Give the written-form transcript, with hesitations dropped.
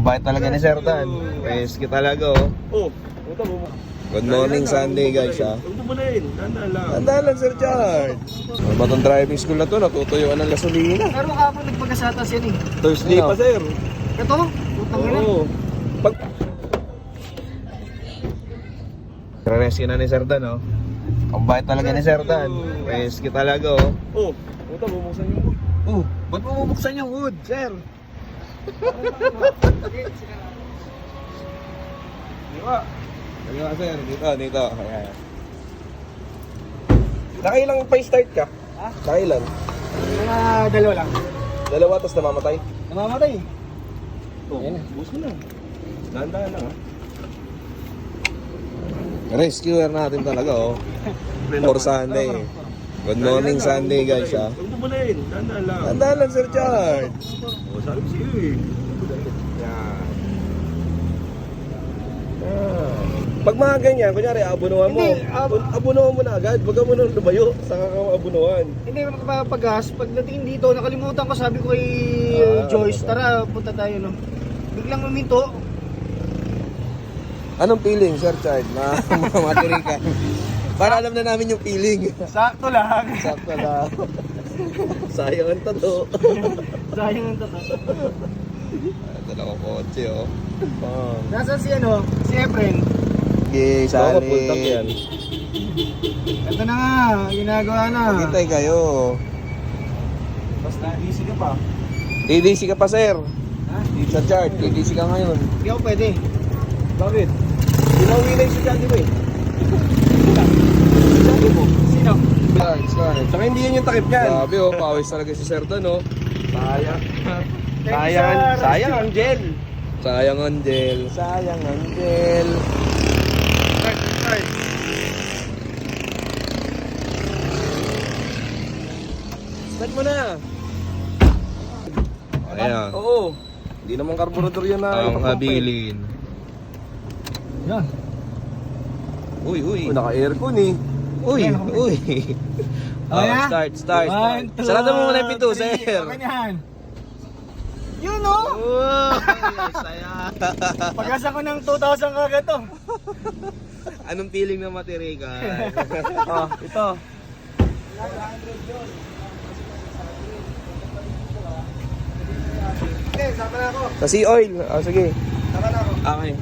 bait talaga ni Sir Dan. Rescue talaga oh. Oh, ito mo. Good morning Sunday guys ha. Huwag mo na yun. Tandaan lang. Tandaan lang Sir Chard. Ano ba itong driving school na to? Natutuyuan ng gasolina. Pero kahapon nagpagasatas yan eh. Thursday pa sir. Ito? Utang na. Oo. Rescue na ni Sir Dan oh. Ang bait talaga ni Sir Dan. Rescue talaga oh. Oh, ito bubuksan yung wood. Oh, ba't mo bubuksan yung wood, sir? Di ba? Sige ka, sir. Dito. Ayan. Nakailang pa start ka? Ha? Nakailan? Mga dalawa lang. Dalawa tapos namamatay? Namamatay. Oh, bus mo na. Tandaan lang ha. Rescuer natin talaga oh. For Sunday. Good morning Sunday guys ha. Huwag mo na yun. Tandaan lang. Tandaan lang Sir Chard. Oh, sabi ko sa'yo eh. Yan. Pag mga ganyan, kunyari abunuhan mo. Hindi, Abunuhan mo na agad. Huwag mo na lumayo. Saka ka abunuhan. Hindi mo nakapagas. Pagdating dito, nakalimutan ko, sabi ko kay Joyce, tara, punta tayo no. Biglang uminto. Anong feeling Sir Chard? Matiri ka. Para alam na namin yung feeling. Sakto lang. Sakto lang. Sayang ang tato. Sayang ang tato. Dalawang kotse oh. Nasaan si ano? Si Efren. Okay, Saka sali. puntak yan. Ito na nga, ginagawa na. Maghintay kayo. Basta, easy ka pa. DDC ka pa sir. Ha? Sir Chard, DDC ka ngayon. Hindi ako pwede. Bakit? Pinauwi na yung susyante mo eh. Sabi mo. Sino? Chard. Saka hindi yan yung takip niyan. Grabe oh, pawis talaga si Sir Dan oh. Sayang. Sayang. Sayang ang gel. Sayang Angel. Sayang Angel. Start mo na. Ayan. Oo. Hindi naman karburador yan na. Ang habilin. Yan. Uy. Oh, naka-aircon eh. Uy. Okay na? Start. 1, 2, Sarado mo muna yung pinto, 3. sir. Okay na yan. Yun o! Oh, saya. Pag-asa ko ng 2,000 kagad to. Anong feeling na matirikan? Oh, ito. Okay, sama na ako. Sa sea oil. Ah, sige. Sama na ako. Okay.